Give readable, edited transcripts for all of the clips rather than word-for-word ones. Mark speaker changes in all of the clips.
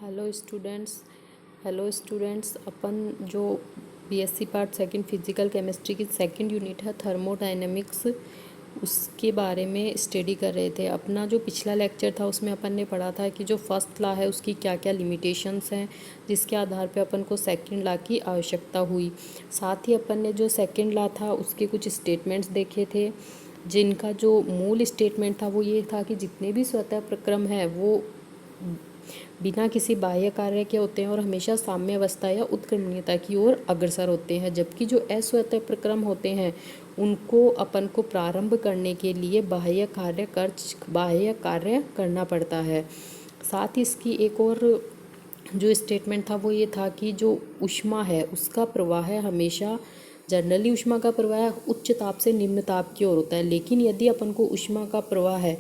Speaker 1: Hello students अपन जो BSc part second physical chemistry की second unit है थर्मोडायनेमिक्स, उसके बारे में स्टडी कर रहे थे। अपना जो पिछला लेक्चर था उसमें अपन ने पढ़ा था कि जो फर्स्ट लॉ है उसकी क्या क्या लिमिटेशंस हैं, जिसके आधार पे अपन को सेकंड लॉ की आवश्यकता हुई। साथ ही अपन ने जो सेकंड लॉ था उसके कुछ स्टेटमेंट्स देखे थे, जिनका जो मूल स्टेटमेंट था वो ये था कि जितने भी स्वतः प्रक्रम है वो बिना किसी बाह्य कार्य के होते हैं और हमेशा साम्य अवस्था या उत्क्रमणीयता की ओर अग्रसर होते हैं, जबकि जो अस्वतः प्रक्रम होते हैं उनको अपन को प्रारंभ करने के लिए बाह्य कार्य करना पड़ता है। साथ ही इसकी एक और जो स्टेटमेंट था वो ये था कि जो ऊष्मा है उसका प्रवाह हमेशा जनरली ऊष्मा का प्रवाह उच्च ताप से निम्न ताप की ओर होता है, लेकिन यदि अपन को ऊष्मा का प्रवाह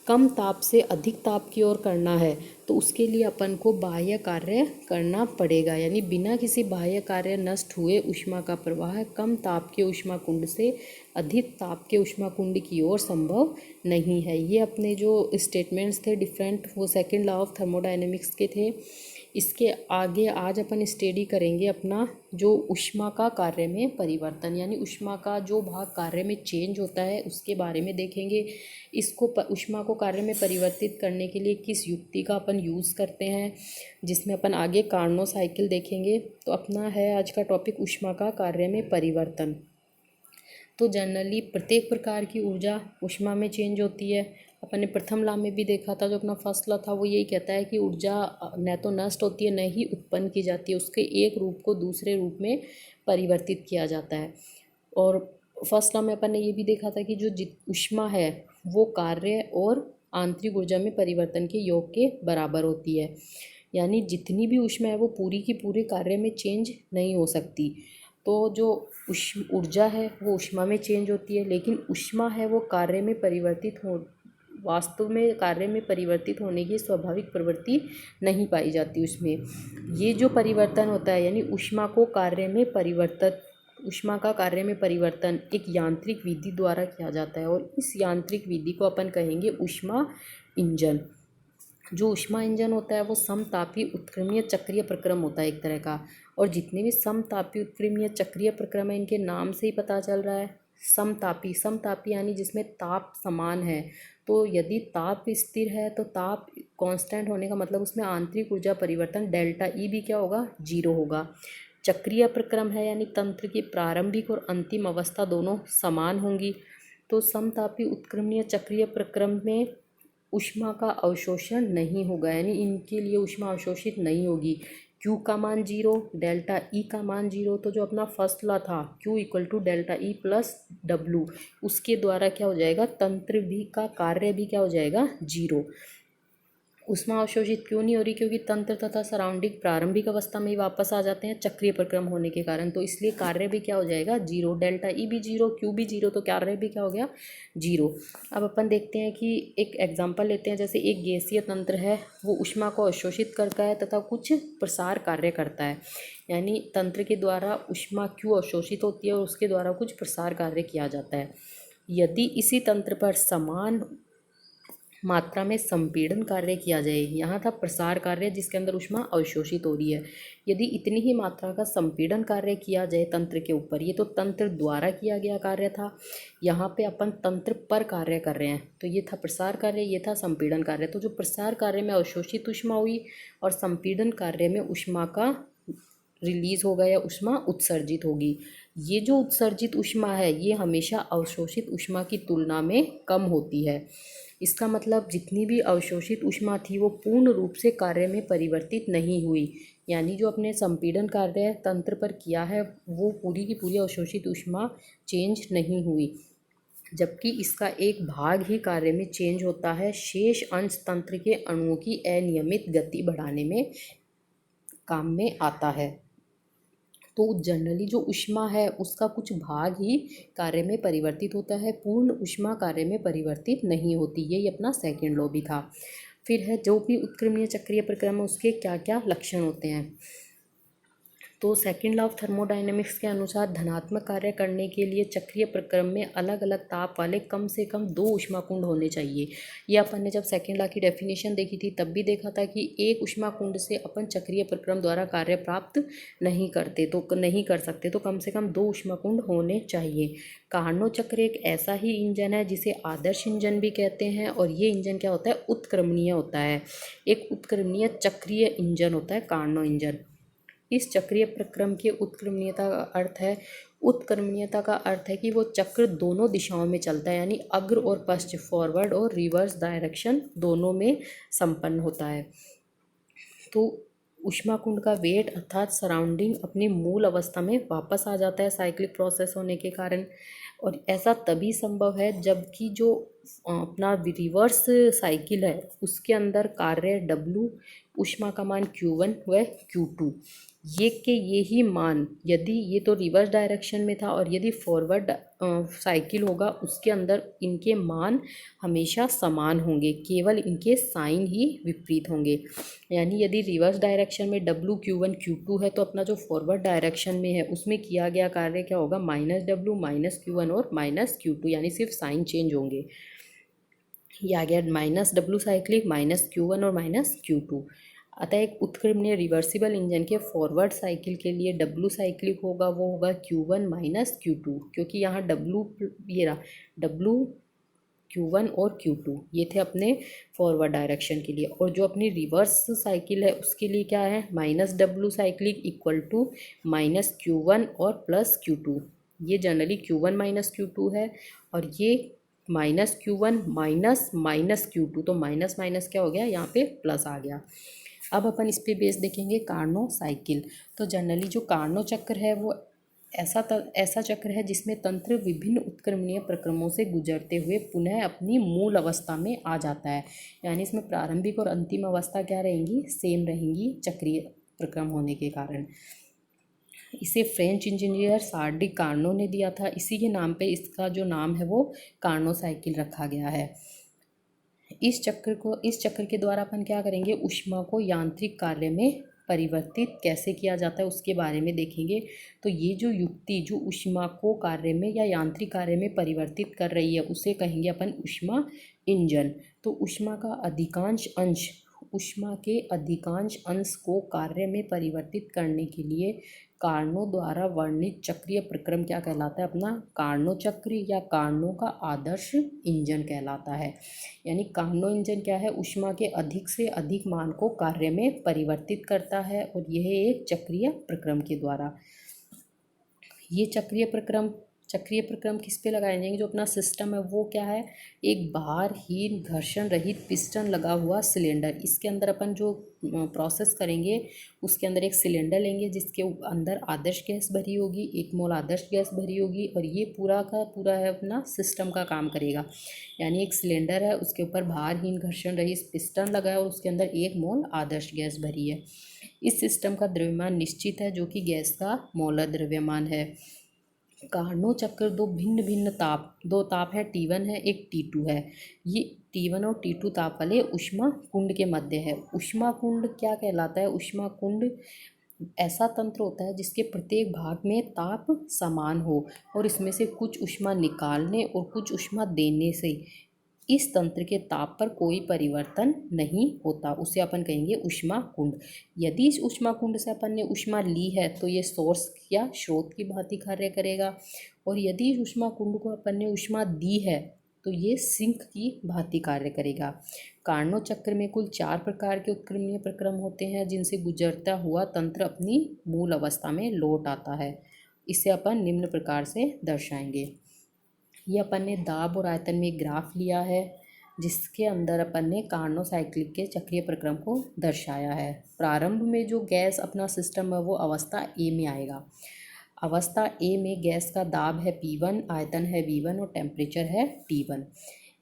Speaker 1: कम ताप से अधिक ताप की ओर करना है तो उसके लिए अपन को बाह्य कार्य करना पड़ेगा। यानी बिना किसी बाह्य कार्य नष्ट हुए ऊष्मा का प्रवाह कम ताप के ऊष्मा कुंड से अधिक ताप के ऊष्मा कुंड की ओर संभव नहीं है। ये अपने जो स्टेटमेंट्स थे डिफरेंट, वो सेकंड लॉ ऑफ थर्मोडायनेमिक्स के थे। इसके आगे आज अपन स्टडी करेंगे अपना जो ऊष्मा का कार्य में परिवर्तन, यानी ऊष्मा का जो भाग कार्य में चेंज होता है उसके बारे में देखेंगे। इसको ऊष्मा को कार्य में परिवर्तित करने के लिए किस युक्ति का अपन यूज़ करते हैं, जिसमें अपन आगे कार्नो साइकिल देखेंगे। तो अपना है आज का टॉपिक ऊष्मा का कार्य में परिवर्तन। तो जनरली प्रत्येक प्रकार की ऊर्जा ऊष्मा में चेंज होती है। अपन ने प्रथम लॉ में भी देखा था, जो अपना फर्स्ट लॉ था वो यही कहता है कि ऊर्जा न तो नष्ट होती है न ही उत्पन्न की जाती है, उसके एक रूप को दूसरे रूप में परिवर्तित किया जाता है। और फर्स्ट लॉ में अपन ने ये भी देखा था कि जो ऊष्मा है वो कार्य और आंतरिक ऊर्जा में परिवर्तन के योग के बराबर होती है। यानी जितनी भी ऊष्मा है वो पूरी की पूरी कार्य में चेंज नहीं हो सकती। तो जो ऊर्जा है वो ऊष्मा में चेंज होती है, लेकिन ऊष्मा है वो कार्य में वास्तव में कार्य में परिवर्तित होने की स्वाभाविक प्रवृत्ति नहीं पाई जाती उसमें। ये जो परिवर्तन होता है यानी ऊष्मा का कार्य में परिवर्तन एक यांत्रिक विधि द्वारा किया जाता है, और इस यांत्रिक विधि को अपन कहेंगे ऊष्मा इंजन। जो ऊष्मा इंजन होता है वो समतापी उत्क्रमणीय चक्रीय प्रक्रम होता है एक तरह का, और जितने भी समतापी उत्क्रमणीय चक्रीय प्रक्रम है इनके नाम से ही पता चल रहा है समतापी यानी जिसमें ताप समान है। तो यदि ताप स्थिर है तो ताप कांस्टेंट होने का मतलब उसमें आंतरिक ऊर्जा परिवर्तन डेल्टा ई भी क्या होगा, 0 होगा। चक्रीय प्रक्रम है यानी तंत्र की प्रारंभिक और अंतिम अवस्था दोनों समान होंगी। तो समतापी उत्क्रमणीय चक्रीय प्रक्रम में ऊष्मा का अवशोषण नहीं होगा, यानी इनके लिए ऊष्मा अवशोषित नहीं होगी। Q का मान 0, डेल्टा E का मान 0। तो जो अपना फर्स्ट लॉ था Q equal to delta E plus W, उसके द्वारा क्या हो जाएगा, तंत्र भी का कार्य भी क्या हो जाएगा, 0। ऊष्मा अवशोषित क्यों नहीं हो रही, क्योंकि तंत्र तथा सराउंडिंग प्रारंभिक अवस्था में ही वापस आ जाते हैं चक्रीय प्रक्रम होने के कारण, तो इसलिए कार्य भी क्या हो जाएगा, 0। डेल्टा ई भी 0, क्यू भी 0, तो कार्य भी क्या हो गया, 0। अब अपन देखते हैं कि एक एग्जाम्पल लेते हैं। जैसे एक गैसीय तंत्र है, वो ऊष्मा को अवशोषित करता है तथा कुछ प्रसार कार्य करता है, यानी तंत्र के द्वारा ऊष्मा क्यों अवशोषित होती है और उसके द्वारा कुछ प्रसार कार्य किया जाता है। यदि इसी तंत्र पर समान मात्रा में संपीड़न कार्य किया जाए, यहाँ था प्रसार कार्य जिसके अंदर ऊष्मा अवशोषित हो रही है, यदि इतनी ही मात्रा का संपीड़न कार्य किया जाए तंत्र के ऊपर, ये तो तंत्र द्वारा किया गया कार्य था, यहाँ पे अपन तंत्र पर कार्य कर रहे हैं, तो ये था प्रसार कार्य, ये था संपीड़न कार्य। तो जो प्रसार कार्य में अवशोषित ऊष्मा हुई और संपीड़न कार्य में ऊष्मा का रिलीज होगा या ऊष्मा उत्सर्जित होगी। ये जो उत्सर्जित ऊष्मा है ये हमेशा अवशोषित ऊष्मा की तुलना में कम होती है। इसका मतलब जितनी भी अवशोषित ऊष्मा थी वो पूर्ण रूप से कार्य में परिवर्तित नहीं हुई, यानी जो अपने संपीड़न कार्य तंत्र पर किया है वो पूरी की पूरी अवशोषित ऊष्मा चेंज नहीं हुई, जबकि इसका एक भाग ही कार्य में चेंज होता है। शेष अंश तंत्र के अणुओं की अनियमित गति बढ़ाने में काम में आता है। तो जनरली जो ऊष्मा है उसका कुछ भाग ही कार्य में परिवर्तित होता है, पूर्ण ऊष्मा कार्य में परिवर्तित नहीं होती। यही अपना सेकंड लॉ भी था। फिर है जो भी उत्क्रमणीय चक्रीय प्रक्रम है उसके क्या क्या लक्षण होते हैं। तो सेकंड लॉ ऑफ थर्मोडायनेमिक्स के अनुसार धनात्मक कार्य करने के लिए चक्रीय प्रक्रम में अलग अलग ताप वाले कम से कम 2 ऊष्माकुंड होने चाहिए। ये अपन ने जब सेकंड लॉ की डेफिनेशन देखी थी तब भी देखा था कि एक ऊष्माकुंड से अपन चक्रीय प्रक्रम द्वारा कार्य प्राप्त नहीं कर सकते, तो कम से कम 2 ऊष्माकुंड होने चाहिए। कार्नोट चक्र एक ऐसा ही इंजन है जिसे आदर्श इंजन भी कहते हैं, और ये इंजन क्या होता है, उत्क्रमणीय होता है। एक उत्क्रमणीय चक्रीय इंजन होता है कार्नोट इंजन। इस चक्रीय प्रक्रम के उत्क्रमणीयता का अर्थ है कि वो चक्र दोनों दिशाओं में चलता है, यानी अग्र और पश्च, फॉरवर्ड और रिवर्स डायरेक्शन दोनों में संपन्न होता है। तो ऊष्माकुंड का वेट अर्थात सराउंडिंग अपनी मूल अवस्था में वापस आ जाता है साइक्लिक प्रोसेस होने के कारण, और ऐसा तभी संभव है जबकि जो अपना रिवर्स साइकिल है उसके अंदर कार्य W, ऊष्मा का मान Q1 व Q2, ये ही मान, यदि ये तो रिवर्स डायरेक्शन में था, और यदि फॉरवर्ड साइकिल होगा उसके अंदर इनके मान हमेशा समान होंगे, केवल इनके साइन ही विपरीत होंगे। यानी यदि रिवर्स डायरेक्शन में W Q1 Q2 है तो अपना जो फॉरवर्ड डायरेक्शन में है उसमें किया गया कार्य क्या होगा, -W -Q1 और -Q2, यानी सिर्फ साइन चेंज होंगे। ये आ गया -W साइक्लिक, -Q1 और -Q2। अतः एक उत्क्रमणीय रिवर्सिबल इंजन के फॉरवर्ड साइकिल के लिए W साइक्लिक होगा, वो होगा Q1 -Q2, क्योंकि यहाँ ये रहा W, Q1 और Q2 ये थे अपने फॉरवर्ड डायरेक्शन के लिए, और जो अपनी रिवर्स साइकिल है उसके लिए क्या है, -W cyclic equal to -Q1 और +Q2। ये जनरली Q1 -Q2 है, और ये -Q1 -Q2, तो माइनस माइनस क्या हो गया, यहाँ पे प्लस आ गया। अब अपन इस पे बेस देखेंगे कार्नो साइकिल। तो जनरली जो कार्नो चक्र है वो ऐसा चक्र है जिसमें तंत्र विभिन्न उत्क्रमणीय प्रक्रमों से गुजरते हुए पुनः अपनी मूल अवस्था में आ जाता है, यानी इसमें प्रारंभिक और अंतिम अवस्था क्या रहेंगी, सेम रहेंगी चक्रीय प्रक्रम होने के कारण। इसे फ्रेंच इंजीनियर शार्ल कार्नो ने दिया था, इसी के नाम पे इसका जो नाम है वो कार्नो साइकिल रखा गया है। इस चक्र के द्वारा अपन क्या करेंगे, ऊष्मा को यांत्रिक कार्य में परिवर्तित कैसे किया जाता है उसके बारे में देखेंगे। तो ये जो युक्ति जो ऊष्मा को कार्य में या यांत्रिक कार्य में परिवर्तित कर रही है उसे कहेंगे अपन ऊष्मा इंजन। तो ऊष्मा के अधिकांश अंश को कार्य में परिवर्तित करने के लिए कार्नो द्वारा वर्णित चक्रीय प्रक्रम क्या कहलाता है, अपना कार्नो चक्र या कार्नो का आदर्श इंजन कहलाता है। यानी कार्नो इंजन क्या है, ऊष्मा के अधिक से अधिक मान को कार्य में परिवर्तित करता है, और यह एक चक्रीय प्रक्रम के द्वारा। ये चक्रीय प्रक्रम किस पे लगाए जाएंगे, जो अपना सिस्टम है वो क्या है, एक भारहीन घर्षण रहित पिस्टन लगा हुआ सिलेंडर। इसके अंदर अपन जो प्रोसेस करेंगे उसके अंदर एक सिलेंडर लेंगे जिसके अंदर आदर्श गैस भरी होगी, 1 मोल आदर्श गैस भरी होगी, और ये पूरा का पूरा है अपना सिस्टम का काम करेगा। यानी एक सिलेंडर है उसके ऊपर भारहीन घर्षण रहित पिस्टन लगा है और उसके अंदर 1 मोल आदर्श गैस भरी है। इस सिस्टम का द्रव्यमान निश्चित है जो कि गैस का मोलर द्रव्यमान है। कार्नो चक्र दो ताप है, T1 है, एक T2 है। ये T1 और T2 ताप वाले ऊष्मा कुंड के मध्य है। ऊष्मा कुंड क्या कहलाता है, ऊष्मा कुंड ऐसा तंत्र होता है जिसके प्रत्येक भाग में ताप समान हो, और इसमें से कुछ ऊष्मा निकालने और कुछ ऊष्मा देने से इस तंत्र के ताप पर कोई परिवर्तन नहीं होता, उसे अपन कहेंगे ऊष्मा कुंड। यदि इस ऊष्मा कुंड से अपन ने ऊष्मा ली है तो ये सोर्स या स्रोत की भांति कार्य करेगा, और यदि इस ऊष्मा कुंड को अपन ने ऊष्मा दी है तो ये सिंक की भांति कार्य करेगा। कार्नो चक्र में कुल 4 प्रकार के उत्क्रमणीय प्रक्रम होते हैं जिनसे गुजरता हुआ तंत्र अपनी मूल अवस्था में लौट आता है। इसे अपन निम्न प्रकार से दर्शाएंगे। ये अपन ने दाब और आयतन में एक ग्राफ लिया है जिसके अंदर अपन ने कार्नो साइक्लिक के चक्रीय प्रक्रम को दर्शाया है। प्रारंभ में जो गैस अपना सिस्टम है वो अवस्था ए में आएगा। अवस्था ए में गैस का दाब है P1, आयतन है V1 और टेम्परेचर है T1।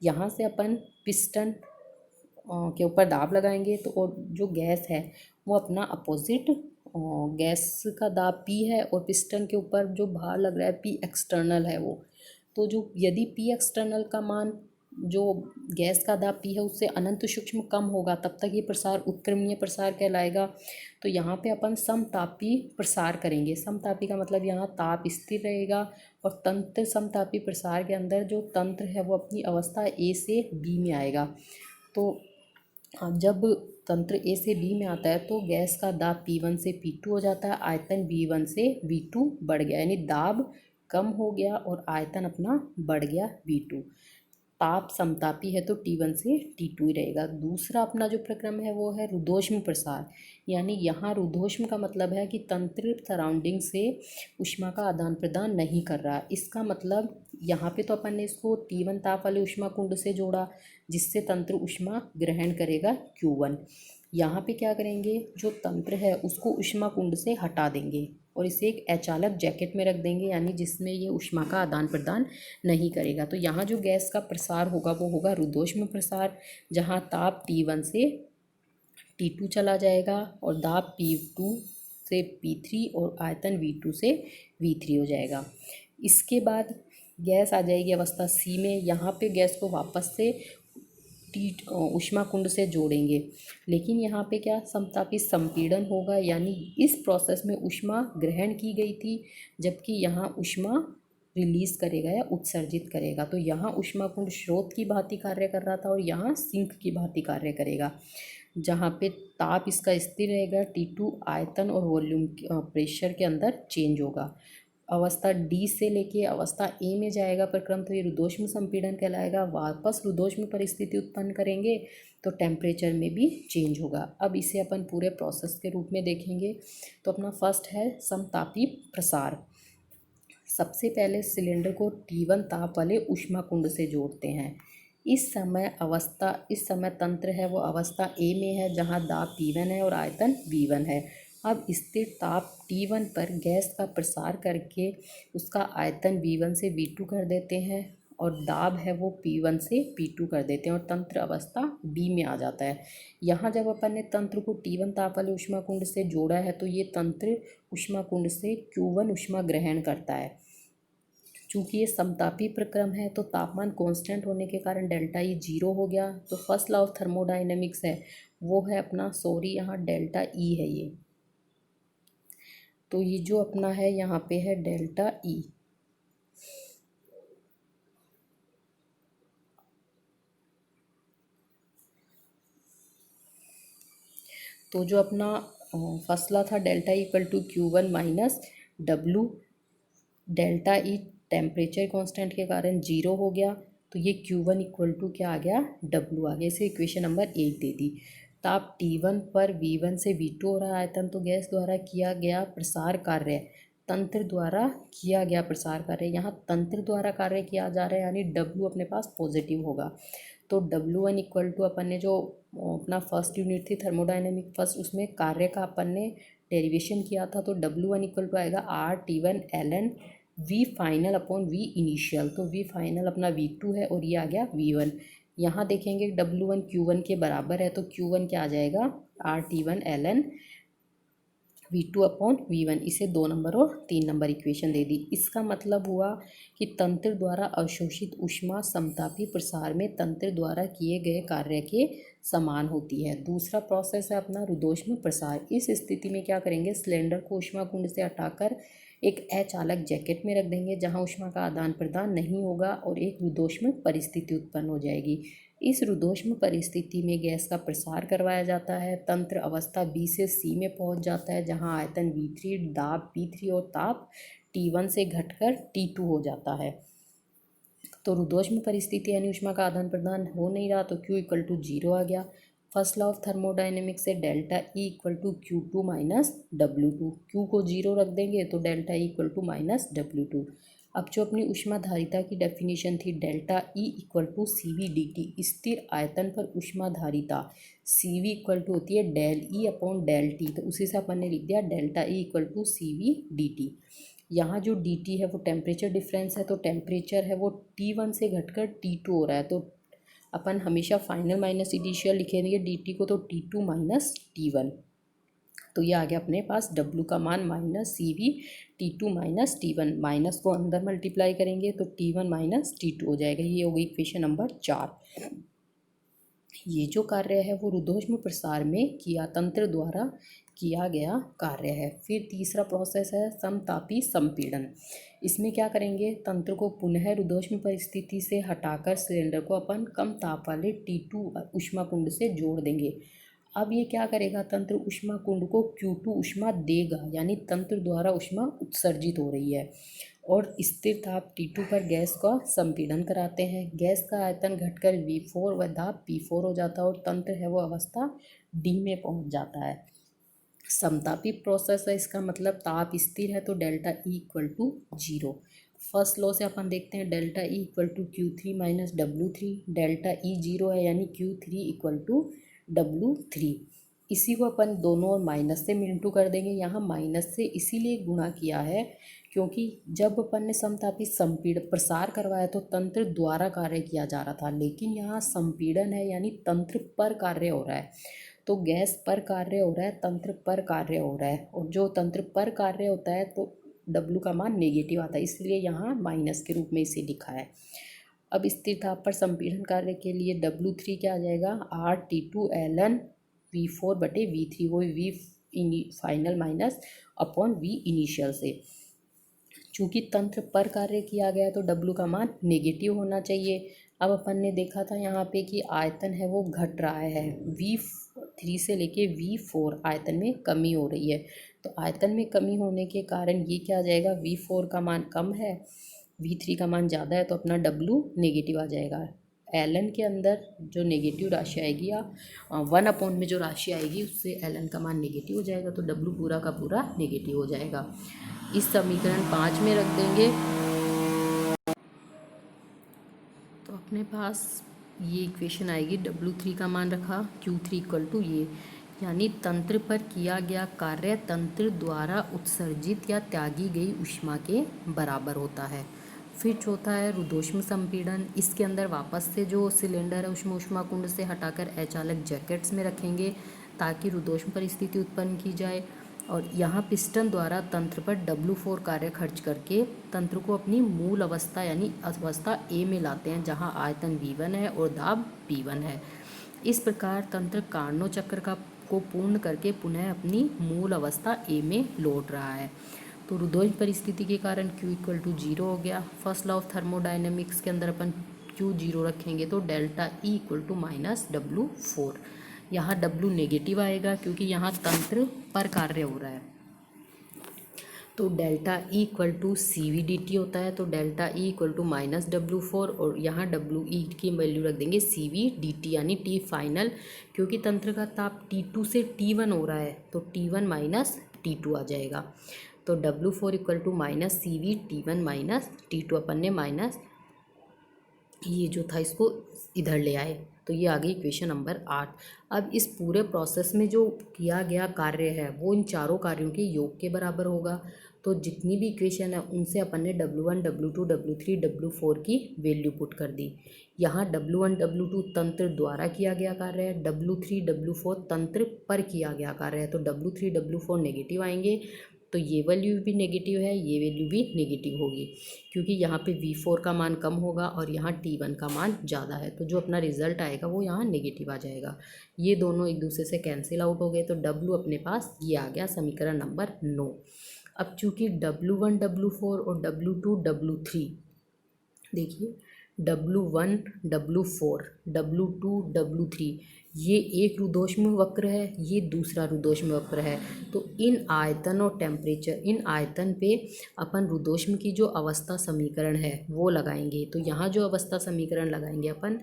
Speaker 1: यहाँ से अपन पिस्टन के ऊपर दाब लगाएंगे तो और जो गैस है वो अपना अपोजिट, गैस का दाब P है और पिस्टन के ऊपर जो भार लग रहा है P एक्सटर्नल है वो। तो जो यदि P एक्सटर्नल का मान जो गैस का दाब P है उससे अनंत सूक्ष्म कम होगा तब तक ये प्रसार उत्क्रमणीय प्रसार कहलाएगा। तो यहाँ पे अपन समतापी प्रसार करेंगे। समतापी का मतलब यहाँ ताप स्थिर रहेगा और तंत्र समतापी प्रसार के अंदर जो तंत्र है वो अपनी अवस्था A से B में आएगा। तो जब तंत्र A से B में आता है तो गैस का दाब P1 से P2 हो जाता है, आयतन V1 से V2 बढ़ गया, यानी दाब कम हो गया और आयतन अपना बढ़ गया V2। ताप समतापी है तो T1 से T2 ही रहेगा। दूसरा अपना जो प्रक्रम है वो है रुद्धोष्म प्रसार, यानी यहाँ रुद्धोष्म का मतलब है कि तंत्र सराउंडिंग से ऊष्मा का आदान प्रदान नहीं कर रहा। इसका मतलब यहाँ पे तो अपन ने इसको T1 ताप वाले ऊष्मा कुंड से जोड़ा जिससे तंत्र ऊष्मा ग्रहण करेगा Q1। यहाँ पे क्या करेंगे, जो तंत्र है उसको ऊष्मा कुंड से हटा देंगे और इसे एक अचालक जैकेट में रख देंगे, यानी जिसमें ये ऊष्मा का आदान प्रदान नहीं करेगा। तो यहाँ जो गैस का प्रसार होगा वो होगा रुद्धोष्म प्रसार, जहाँ ताप T1 से T2 चला जाएगा और दाब P2 से P3 और आयतन V2 से V3 हो जाएगा। इसके बाद गैस आ जाएगी अवस्था C में। यहाँ पे गैस को वापस से ऊष्मा कुंड से जोड़ेंगे, लेकिन यहाँ पे क्या समतापी संपीड़न होगा, यानी इस प्रोसेस में ऊष्मा ग्रहण की गई थी जबकि यहाँ ऊष्मा रिलीज करेगा या उत्सर्जित करेगा। तो यहाँ ऊष्मा कुंड स्रोत की भांति कार्य कर रहा था और यहाँ सिंक की भांति कार्य करेगा, जहाँ पे ताप इसका स्थिर रहेगा, T2 आयतन और वॉल्यूम प्रेशर के अंदर चेंज होगा। अवस्था D से लेके अवस्था A में जाएगा प्रक्रम, तो ये रुद्धोष्म संपीड़न कहलाएगा। वापस रुद्धोष्म परिस्थिति उत्पन्न करेंगे तो टेम्परेचर में भी चेंज होगा। अब इसे अपन पूरे प्रोसेस के रूप में देखेंगे। तो अपना फर्स्ट है समतापी प्रसार। सबसे पहले सिलेंडर को T1 ताप वाले ऊष्मा कुंड से जोड़ते हैं। इस समय तंत्र है वो अवस्था A में है, जहाँ दाब P1 है और आयतन V1 है। अब स्थिर ताप T1 पर गैस का प्रसार करके उसका आयतन V1 से V2 कर देते हैं और दाब है वो P1 से P2 कर देते हैं और तंत्र अवस्था B में आ जाता है। यहाँ जब अपन ने तंत्र को T1 ताप वाले ऊष्मा कुंड से जोड़ा है तो ये तंत्र ऊष्मा कुंड से Q1 ऊष्मा ग्रहण करता है। चूँकि ये समतापी प्रक्रम है तो तापमान कांस्टेंट होने के कारण डेल्टा ई 0 हो गया। तो फर्स्ट लॉ ऑफ थर्मोडाइनमिक्स है वो है अपना, यहाँ डेल्टा ई है ये, तो ये जो अपना है यहाँ पे है डेल्टा ई। तो जो अपना फसला था delta equal to Q1 minus W, delta E temperature constant के कारण 0 हो गया, तो ये Q1 इक्वल टू क्या आ गया, W आ गया। इसे इक्वेशन नंबर 1 दे दी। ताप T1 पर V1 से V2 हो रहा है आयतन, तो गैस द्वारा किया गया प्रसार कार्य तंत्र द्वारा किया गया प्रसार कार्य, यहाँ तंत्र द्वारा कार्य किया जा रहा है, यानी W अपने पास पॉजिटिव होगा। तो W1 इक्वल टू अपन ने जो अपना फर्स्ट यूनिट थी थर्मोडाइनमिक फर्स्ट, उसमें कार्य का अपन ने डेरिवेशन किया था, तो W1 इक्वल टू आएगा RT1 ln V final upon V initial. तो V फाइनल अपना V2 है और ये आ गया V1। यहाँ देखेंगे W1 Q1 के बराबर है, तो Q1 क्या आ जाएगा, RT1 ln V2 upon V1। इसे 2 नंबर और 3 नंबर इक्वेशन दे दी। इसका मतलब हुआ कि तंत्र द्वारा अवशोषित ऊष्मा समतापी प्रसार में तंत्र द्वारा किए गए कार्य के समान होती है। दूसरा प्रोसेस है अपना रुद्धोष्म प्रसार। इस स्थिति में क्या करेंगे, सिलेंडर को ऊष्मा कुंड से हटाकर एक अचालक जैकेट में रख देंगे जहां ऊष्मा का आदान प्रदान नहीं होगा और एक रुद्धोष्म परिस्थिति उत्पन्न हो जाएगी। इस रुद्धोष्म परिस्थिति में गैस का प्रसार करवाया जाता है। तंत्र अवस्था B से C में पहुंच जाता है, जहां आयतन V3, दाब P3 और ताप T1 से घटकर T2 हो जाता है। तो रुद्धोष्म परिस्थिति यानी ऊष्मा का आदान प्रदान हो नहीं रहा, तो Q इक्वल टू 0 आ गया। फर्स्ट लॉ ऑफ थर्मोडाइनमिक्स से delta E equal to Q2 minus W2, Q को 0 रख देंगे तो delta E equal to minus W2। अब जो अपनी ऊष्माधारिता की डेफिनेशन थी, delta E equal to CV dt, स्थिर आयतन पर ऊष्माधारिता CV इक्वल टू होती है del E upon del T, तो उसी से अपन ने लिख दिया delta E equal to CV dt। यहाँ जो dt है वो टेम्परेचर डिफरेंस है, तो टेम्परेचर है वो T1 से घटकर T2 हो रहा है, तो अपन हमेशा फाइनल माइनस इनिशियल लिखेंगे dt को, तो T2 माइनस T1। तो ये आ गया अपने पास W का मान minus CV T2 minus T1, minus को अंदर मल्टीप्लाई करेंगे तो T1 माइनस T2 हो जाएगा। ये होगी इक्वेशन नंबर 4। ये जो कार्य है वो रुद्धोष्म प्रसार में किया तंत्र द्वारा किया गया कार्य है। फिर तीसरा प्रोसेस है समतापी संपीड़न। इसमें क्या करेंगे, तंत्र को पुनः रुद्धोष्म परिस्थिति से हटाकर सिलेंडर को अपन कम ताप वाले T2 ऊष्मा कुंड से जोड़ देंगे। अब ये क्या करेगा, तंत्र ऊष्मा कुंड को Q2 ऊष्मा देगा, यानी तंत्र द्वारा ऊष्मा उत्सर्जित हो रही है। और स्थिर ताप T2 पर गैस का संपीड़न कराते हैं। गैस का आयतन घटकर V4 व दाब P4 हो जाता है और तंत्र है वो अवस्था D में पहुंच जाता है। समतापी प्रोसेस है, इसका मतलब ताप स्थिर है तो delta E equal to 0। First law से अपन देखते हैं delta E equal to Q3 minus W3। Delta E 0 है यानी Q3 इक्वल टू W3। इसी को अपन दोनों और माइनस से इंटू कर देंगे। यहाँ माइनस से इसीलिए गुणा किया है क्योंकि जब अपन ने समतापी संपीड़न प्रसार करवाया तो तंत्र द्वारा कार्य किया जा रहा था, लेकिन यहाँ संपीड़न है यानी तंत्र पर कार्य हो रहा है। तो गैस पर कार्य हो रहा है, तंत्र पर कार्य हो रहा है, और जो तंत्र पर कार्य होता है तो W का मान नेगेटिव आता है, इसलिए यहाँ माइनस के रूप में इसे लिखा है। अब स्थिर ताप पर संपीड़न कार्य के लिए W3 क्या आ जाएगा, RT2 ln V4 बटे V3, वो V final minus upon V initial से। चूँकि तंत्र पर कार्य किया गया तो W का मान नेगेटिव होना चाहिए। अब अपन ने देखा था यहाँ पे कि आयतन है वो घट रहा है, V3 से लेके V4 आयतन में कमी हो रही है। तो आयतन में कमी होने के कारण ये क्या आ जाएगा, V4 का मान कम है, V3 का मान ज़्यादा है, तो अपना W नेगेटिव आ जाएगा। ln के अंदर जो नेगेटिव राशि आएगी या 1 अपॉन में जो राशि आएगी उससे ln का मान नेगेटिव हो जाएगा, तो W पूरा का पूरा नेगेटिव हो जाएगा। इस समीकरण 5 में रख देंगे तो अपने पास ये इक्वेशन आएगी। W3 का मान रखा, Q3 इक्वल टू ये, यानी तंत्र पर किया गया कार्य तंत्र द्वारा उत्सर्जित या त्यागी गई ऊष्मा के बराबर होता है। फिर चौथा है रुद्धोष्म संपीड़न। इसके अंदर वापस से जो सिलेंडर है उसमें ऊष्मा कुंड से हटाकर अचालक जैकेट्स में रखेंगे ताकि रुद्धोष्म परिस्थिति उत्पन्न की जाए। और यहाँ पिस्टन द्वारा तंत्र पर W4 कार्य खर्च करके तंत्र को अपनी मूल अवस्था यानी अवस्था A में लाते हैं, जहाँ आयतन V1 है और दाब P1 है। इस प्रकार तंत्र कार्नो चक्र को पूर्ण करके पुनः अपनी मूल अवस्था A में लौट रहा है। तो रुद्धोष्म परिस्थिति के कारण Q इक्वल टू 0 हो गया। फर्स्ट लॉ ऑफ थर्मोडाइनमिक्स के अंदर अपन Q 0 रखेंगे तो delta E equal to minus W4। यहाँ W नेगेटिव आएगा क्योंकि यहाँ तंत्र पर कार्य हो रहा है। तो delta E equal to CVDT होता है, तो delta E equal to minus W4, और यहाँ WE की वैल्यू रख देंगे CVDT यानी T फाइनल, क्योंकि तंत्र का ताप T2 से T1 हो रहा है तो T1 माइनस T2 आ जाएगा। तो W4 equal to minus CV T1 minus T2, अपन ने माइनस ये जो था इसको इधर ले आए, तो ये आ गई इक्वेशन नंबर 8। अब इस पूरे प्रोसेस में जो किया गया कार्य है वो इन चारों कार्यों के योग के बराबर होगा। तो जितनी भी इक्वेशन है उनसे अपन ने W1 W2 W3 W4 की वैल्यू पुट कर दी। यहाँ W1 W2 तंत्र द्वारा किया गया कार्य है, W3 W4 तंत्र पर किया गया कार्य है, तो W3 W4 नेगेटिव आएंगे, तो ये वैल्यू भी नेगेटिव है, ये वैल्यू भी नेगेटिव होगी क्योंकि यहाँ पे V4 का मान कम होगा और यहाँ T1 का मान ज़्यादा है, तो जो अपना रिजल्ट आएगा वो यहाँ नेगेटिव आ जाएगा। ये दोनों एक दूसरे से कैंसिल आउट हो गए, तो W अपने पास ये आ गया समीकरण नंबर 9। अब चूँकि W1 W4 और W2 W3, देखिए W1 W4 W2 W3 ये एक रुद्धोष्म वक्र है, ये दूसरा रुद्धोष्म वक्र है। तो इन आयतन और टेम्परेचर, इन आयतन पे अपन रुद्धोष्म की जो अवस्था समीकरण है वो लगाएंगे। तो यहाँ जो अवस्था समीकरण लगाएंगे अपन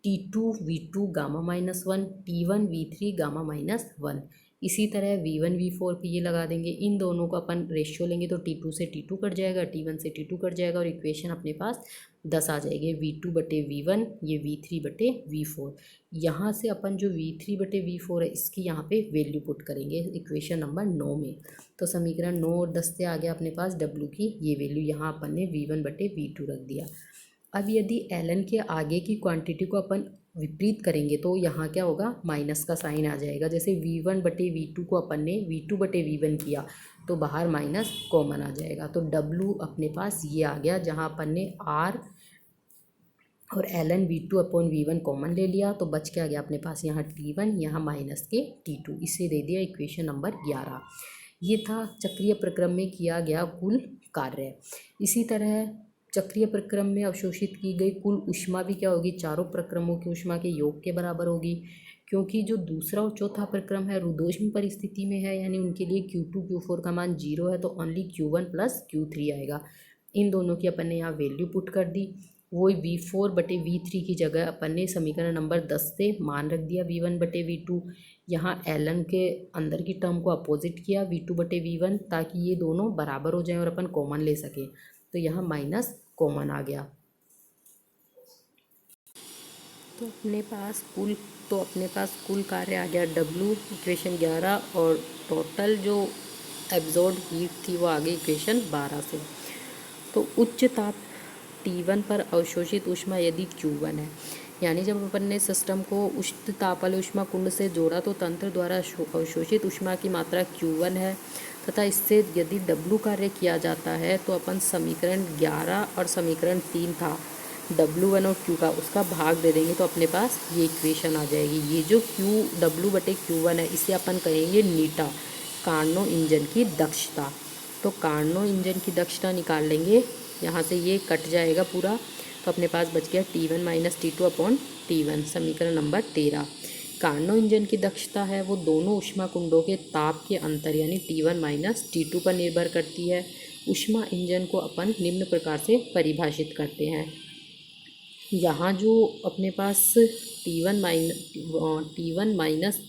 Speaker 1: T2 V2 gamma minus 1, T1 V3 gamma minus 1। इसी तरह V1 V4 पे ये लगा देंगे। इन दोनों को अपन रेशियो लेंगे तो T2 से T2 कट जाएगा, T1 से T2 कट जाएगा और इक्वेशन अपने पास 10 आ जाएगी। V2 बटे V1, ये V3 बटे V4। यहाँ से अपन जो V3 बटे V4 है इसकी यहाँ पे वैल्यू पुट करेंगे इक्वेशन नंबर 9 में। तो समीकरण 9 और 10 से आ गया अपने पास W की ये वैल्यू, यहाँ अपन ने V1 बटे V2 रख दिया। अब यदि ln के आगे की क्वांटिटी को अपन विपरीत करेंगे तो यहाँ क्या होगा, माइनस का साइन आ जाएगा। जैसे V1/V2 को अपन ने V2/V1 किया तो बाहर माइनस कॉमन आ जाएगा। तो W अपने पास ये आ गया, जहाँ अपन ने R और ln V2/V1 कॉमन ले लिया तो बच के आ गया अपने पास यहाँ T1, यहाँ माइनस के T2। इसे दे दिया इक्वेशन नंबर 11। ये था चक्रीय प्रक्रम में किया गया कुल कार्य। इसी तरह चक्रीय प्रक्रम में अवशोषित की गई कुल ऊष्मा भी क्या होगी, चारों प्रक्रमों की ऊष्मा के योग के बराबर होगी। क्योंकि जो दूसरा और चौथा प्रक्रम है रुद्धोष्म परिस्थिति में है, यानी उनके लिए Q2 Q4 का मान 0 है, तो ओनली Q1 + Q3 आएगा। इन दोनों की अपन ने यहाँ वैल्यू पुट कर दी। वही V4/V3 की जगह अपन ने समीकरण नंबर 10 से मान रख दिया V1/V2। यहाँ ln के अंदर की टर्म को अपोजिट किया V2/V1, ताकि ये दोनों बराबर हो जाएं और अपन कॉमन ले सकें। तो यहाँ माइनस कॉमन आ गया। तो अपने पास कुल कार्य आ गया W इक्वेशन 11, और टोटल जो एब्जॉर्ब हीट थी वो आ गई इक्वेशन 12 से। तो उच्च ताप T1 पर अवशोषित ऊष्मा यदि Q1 है, यानी जब अपन ने सिस्टम को उच्च ताप वाले ऊष्मा कुंड से जोड़ा तो तंत्र द्वारा अवशोषित ऊष्मा की मात्रा Q1 है, तथा इससे यदि W कार्य किया जाता है तो अपन समीकरण 11 और समीकरण 3 था W1 और Q का, उसका भाग दे देंगे तो अपने पास ये इक्वेशन आ जाएगी। ये जो W/Q1 है इसे अपन कहेंगे नीटा, कार्नो इंजन की दक्षता। तो कार्नो इंजन की दक्षता निकाल लेंगे, यहाँ से ये कट जाएगा पूरा, तो अपने पास बच गया T1 - T2/T1, समीकरण नंबर 13। कार्नो इंजन की दक्षता है वो दोनों ऊष्मा कुंडों के ताप के अंतर यानी T1 - T2 पर निर्भर करती है। ऊष्मा इंजन को अपन निम्न प्रकार से परिभाषित करते हैं। यहाँ जो अपने पास T1 -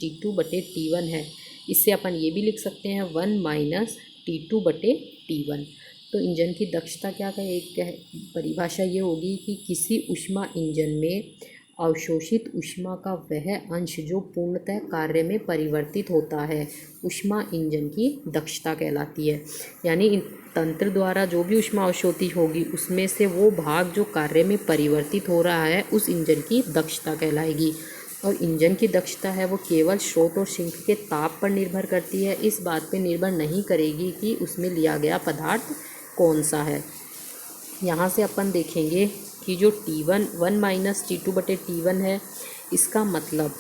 Speaker 1: T2/T1 है, इससे अपन ये भी लिख सकते हैं 1 - T2/T1। तो इंजन की दक्षता क्या कहे, परिभाषा ये होगी कि किसी ऊष्मा इंजन में अवशोषित ऊष्मा का वह अंश जो पूर्णतः कार्य में परिवर्तित होता है, ऊष्मा इंजन की दक्षता कहलाती है। यानी तंत्र द्वारा जो भी ऊष्मा अवशोषित होगी उसमें से वो भाग जो कार्य में परिवर्तित हो रहा है उस इंजन की दक्षता कहलाएगी। और इंजन की दक्षता है वो केवल स्रोत और सिंक के ताप पर निर्भर करती है, इस बात पे निर्भर नहीं करेगी कि उसमें लिया गया पदार्थ कौन सा है। यहाँ से अपन देखेंगे कि जो T1 1 - T2/T1 है, इसका मतलब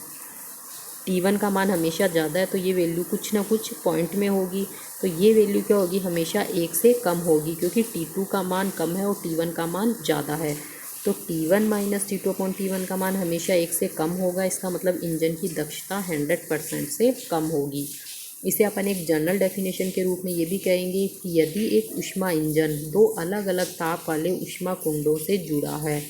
Speaker 1: T1 का मान हमेशा ज़्यादा है तो ये वैल्यू कुछ ना कुछ पॉइंट में होगी। तो ये वैल्यू क्या होगी, हमेशा 1 से कम होगी, क्योंकि T2 का मान कम है और T1 का मान ज़्यादा है। तो T1 - T2/T1 का मान हमेशा 1 से कम होगा। इसका मतलब इंजन की दक्षता 100% से कम होगी। इसे अपन एक जनरल डेफिनेशन के रूप में ये भी कहेंगे कि यदि एक ऊष्मा इंजन दो अलग अलग ताप वाले ऊष्मा कुंडों से जुड़ा है,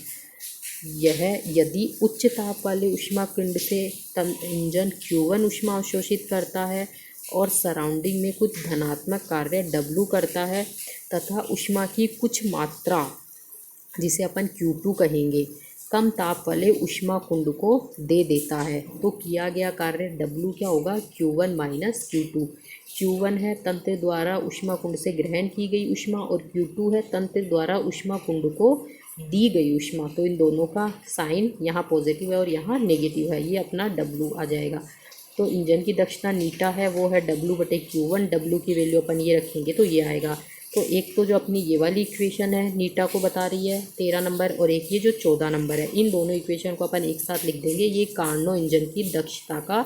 Speaker 1: यह यदि उच्च ताप वाले ऊष्मा कुंड से इंजन Q1 ऊष्मा अवशोषित करता है और सराउंडिंग में कुछ धनात्मक कार्य W करता है, तथा ऊष्मा की कुछ मात्रा जिसे अपन Q2 कहेंगे कम ताप वाले ऊष्मा कुंड को दे देता है, तो किया गया कार्य W क्या होगा, Q1 - Q2। Q1 है तंत्र द्वारा ऊष्मा कुंड से ग्रहण की गई ऊष्मा और Q2 है तंत्र द्वारा ऊष्मा कुंड को दी गई ऊष्मा। तो इन दोनों का साइन यहाँ पॉजिटिव है और यहाँ नेगेटिव है, ये अपना W आ जाएगा। तो इंजन की दक्षता नीटा है वो है W/Q1। W की वैल्यू अपन ये रखेंगे तो ये आएगा। तो एक तो जो अपनी ये वाली इक्वेशन है नीटा को बता रही है 13 नंबर, और एक ये जो 14 नंबर है, इन दोनों इक्वेशन को अपन एक साथ लिख देंगे। ये कार्नो इंजन की दक्षता का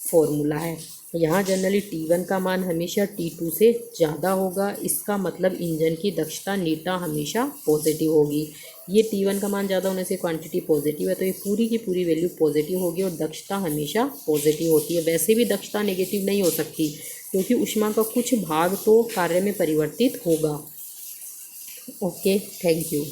Speaker 1: फॉर्मूला है। यहाँ जनरली T1 का मान हमेशा T2 से ज़्यादा होगा, इसका मतलब इंजन की दक्षता नीटा हमेशा पॉजिटिव होगी। ये T1 का मान ज़्यादा होने से क्वांटिटी पॉजिटिव है, तो ये पूरी की पूरी वैल्यू पॉजिटिव होगी और दक्षता हमेशा पॉजिटिव होती है। वैसे भी दक्षता नेगेटिव नहीं हो सकती, क्योंकि ऊष्मा का कुछ भाग तो कार्य में परिवर्तित होगा। Okay, thank you.